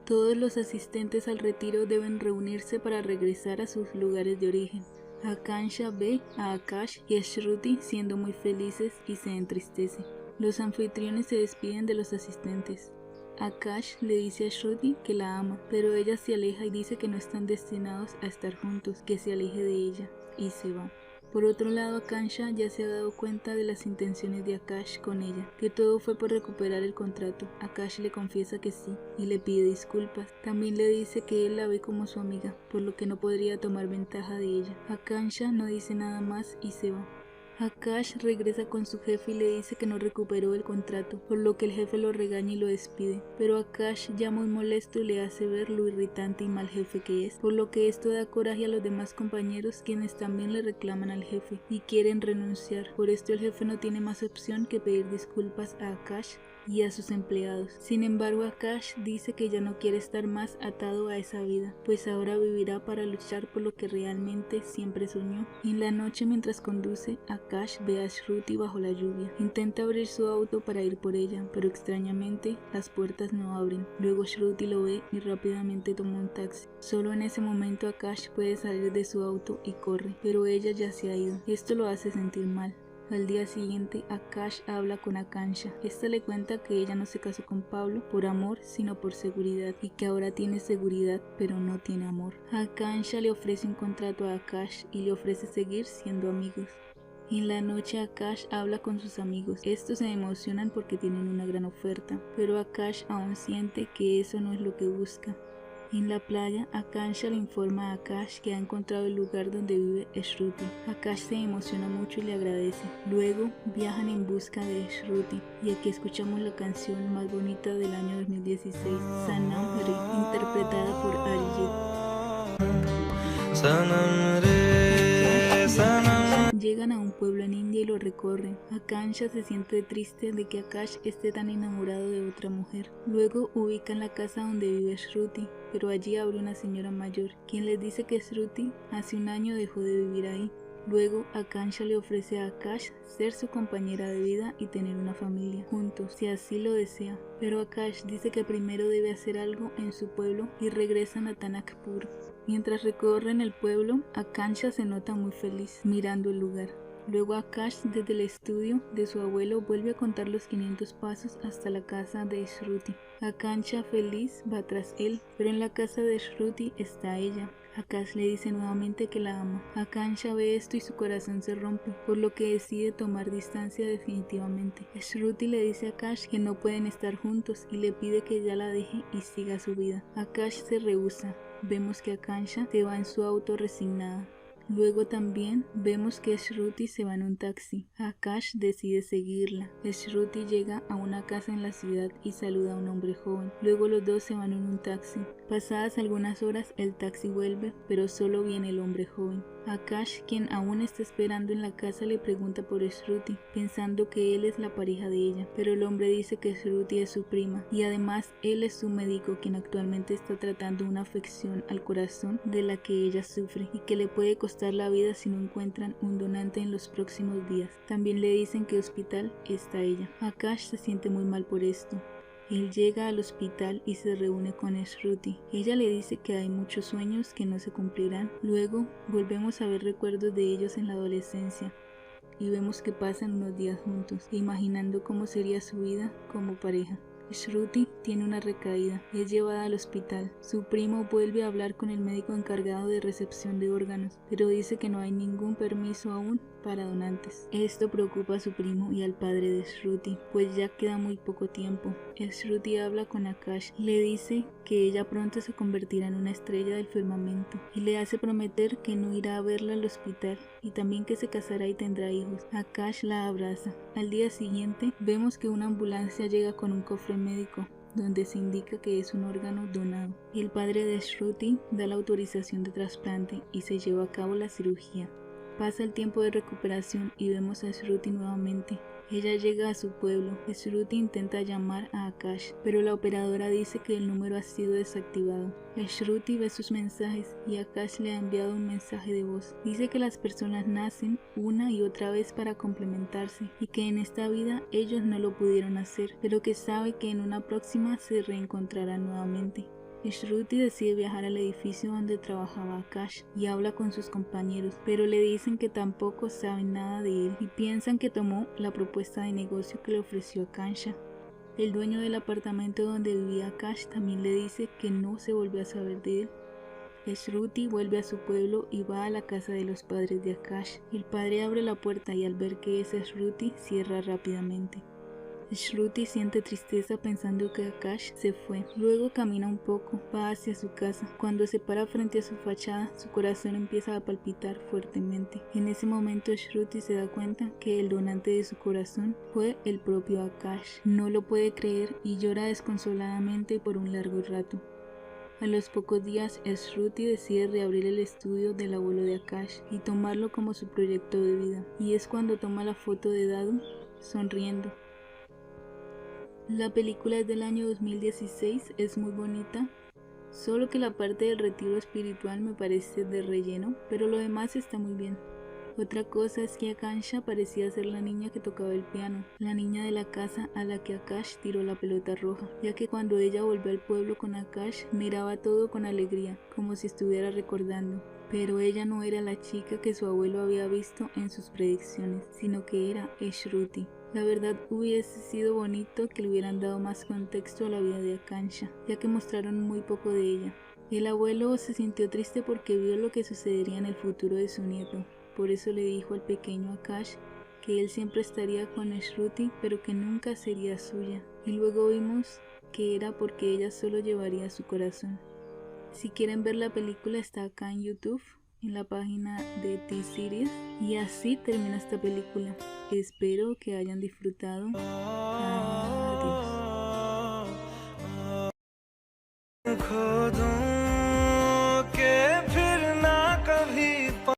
Todos los asistentes al retiro deben reunirse para regresar a sus lugares de origen. Akansha ve a Akash y a Shruti siendo muy felices y se entristece. Los anfitriones se despiden de los asistentes. Akash le dice a Shruti que la ama, pero ella se aleja y dice que no están destinados a estar juntos, que se aleje de ella, y se va. Por otro lado, Akansha ya se ha dado cuenta de las intenciones de Akash con ella, que todo fue por recuperar el contrato. Akash le confiesa que sí, y le pide disculpas. También le dice que él la ve como su amiga, por lo que no podría tomar ventaja de ella. Akansha no dice nada más y se va. Akash regresa con su jefe y le dice que no recuperó el contrato, por lo que el jefe lo regaña y lo despide. Pero Akash, ya muy molesto, le hace ver lo irritante y mal jefe que es, por lo que esto da coraje a los demás compañeros, quienes también le reclaman al jefe y quieren renunciar. Por esto el jefe no tiene más opción que pedir disculpas a Akash y a sus empleados. Sin embargo, Akash dice que ya no quiere estar más atado a esa vida, pues ahora vivirá para luchar por lo que realmente siempre soñó. En la noche, mientras conduce, Akash ve a Shruti bajo la lluvia. Intenta abrir su auto para ir por ella, pero extrañamente las puertas no abren. Luego Shruti lo ve y rápidamente toma un taxi. Solo en ese momento Akash puede salir de su auto y corre, pero ella ya se ha ido. Esto lo hace sentir mal. Al día siguiente, Akash habla con Akansha. Esta le cuenta que ella no se casó con Pablo por amor, sino por seguridad, y que ahora tiene seguridad, pero no tiene amor. Akansha le ofrece un contrato a Akash y le ofrece seguir siendo amigos. En la noche Akash habla con sus amigos. Estos se emocionan porque tienen una gran oferta, pero Akash aún siente que eso no es lo que busca. En la playa, Akansha le informa a Akash que ha encontrado el lugar donde vive Shruti. Akash se emociona mucho y le agradece. Luego viajan en busca de Shruti y aquí escuchamos la canción más bonita del año 2016, Sanam Re, interpretada por Arijit. Sanam Re, Sanam. Llegan a un pueblo en India y lo recorren. Akansha se siente triste de que Akash esté tan enamorado de otra mujer. Luego ubican la casa donde vive Shruti, pero allí abre una señora mayor, quien les dice que Shruti hace un año dejó de vivir ahí. Luego Akansha le ofrece a Akash ser su compañera de vida y tener una familia juntos, si así lo desea. Pero Akash dice que primero debe hacer algo en su pueblo y regresan a Tanakpur. Mientras recorren el pueblo, Akansha se nota muy feliz mirando el lugar. Luego Akash desde el estudio de su abuelo vuelve a contar los 500 pasos hasta la casa de Shruti. Akansha feliz va tras él, pero en la casa de Shruti está ella. Akash le dice nuevamente que la ama. Akansha ve esto y su corazón se rompe, por lo que decide tomar distancia definitivamente. Shruti le dice a Akash que no pueden estar juntos y le pide que ella la deje y siga su vida. Akash se rehúsa. Vemos que Akansha se va en su auto resignada. Luego también vemos que Shruti se va en un taxi. Akash decide seguirla. Shruti llega a una casa en la ciudad y saluda a un hombre joven. Luego los dos se van en un taxi. Pasadas algunas horas el taxi vuelve, pero solo viene el hombre joven. Akash, quien aún está esperando en la casa, le pregunta por Shruti, pensando que él es la pareja de ella, pero el hombre dice que Shruti es su prima y además él es su médico, quien actualmente está tratando una afección al corazón de la que ella sufre y que le puede costar la vida si no encuentran un donante en los próximos días. También le dicen que hospital está ella. Akash se siente muy mal por esto. Él llega al hospital y se reúne con Shruti. Ella le dice que hay muchos sueños que no se cumplirán. Luego volvemos a ver recuerdos de ellos en la adolescencia y vemos que pasan unos días juntos, imaginando cómo sería su vida como pareja. Shruti tiene una recaída, es llevada al hospital. Su primo vuelve a hablar con el médico encargado de recepción de órganos, pero dice que no hay ningún permiso aún para donantes. Esto preocupa a su primo y al padre de Shruti, pues ya queda muy poco tiempo. Shruti habla con Akash, le dice que ella pronto se convertirá en una estrella del firmamento y le hace prometer que no irá a verla al hospital y también que se casará y tendrá hijos. Akash la abraza. Al día siguiente vemos que una ambulancia llega con un cofre médico donde se indica que es un órgano donado. El padre de Shruti da la autorización de trasplante y se lleva a cabo la cirugía. Pasa el tiempo de recuperación y vemos a Shruti nuevamente. Ella llega a su pueblo. Shruti intenta llamar a Akash, pero la operadora dice que el número ha sido desactivado. Shruti ve sus mensajes y Akash le ha enviado un mensaje de voz. Dice que las personas nacen una y otra vez para complementarse y que en esta vida ellos no lo pudieron hacer, pero que sabe que en una próxima se reencontrarán nuevamente. Shruti decide viajar al edificio donde trabajaba Akash y habla con sus compañeros, pero le dicen que tampoco saben nada de él y piensan que tomó la propuesta de negocio que le ofreció Akansha. El dueño del apartamento donde vivía Akash también le dice que no se volvió a saber de él. Shruti vuelve a su pueblo y va a la casa de los padres de Akash. El padre abre la puerta y al ver que es Shruti, cierra rápidamente. Shruti siente tristeza pensando que Akash se fue. Luego camina un poco, va hacia su casa. Cuando se para frente a su fachada, su corazón empieza a palpitar fuertemente. En ese momento Shruti se da cuenta que el donante de su corazón fue el propio Akash. No lo puede creer y llora desconsoladamente por un largo rato. A los pocos días, Shruti decide reabrir el estudio del abuelo de Akash y tomarlo como su proyecto de vida. Y es cuando toma la foto de Dadu, sonriendo. La película es del año 2016, es muy bonita, solo que la parte del retiro espiritual me parece de relleno, pero lo demás está muy bien. Otra cosa es que Akansha parecía ser la niña que tocaba el piano, la niña de la casa a la que Akash tiró la pelota roja, ya que cuando ella volvió al pueblo con Akash miraba todo con alegría, como si estuviera recordando. Pero ella no era la chica que su abuelo había visto en sus predicciones, sino que era Shruti. La verdad hubiese sido bonito que le hubieran dado más contexto a la vida de Akansha, ya que mostraron muy poco de ella. El abuelo se sintió triste porque vio lo que sucedería en el futuro de su nieto. Por eso le dijo al pequeño Akash que él siempre estaría con Shruti, pero que nunca sería suya. Y luego vimos que era porque ella solo llevaría su corazón. Si quieren ver la película está acá en YouTube, en la página de T-Series. Y así termina esta película. Espero que hayan disfrutado. Adiós.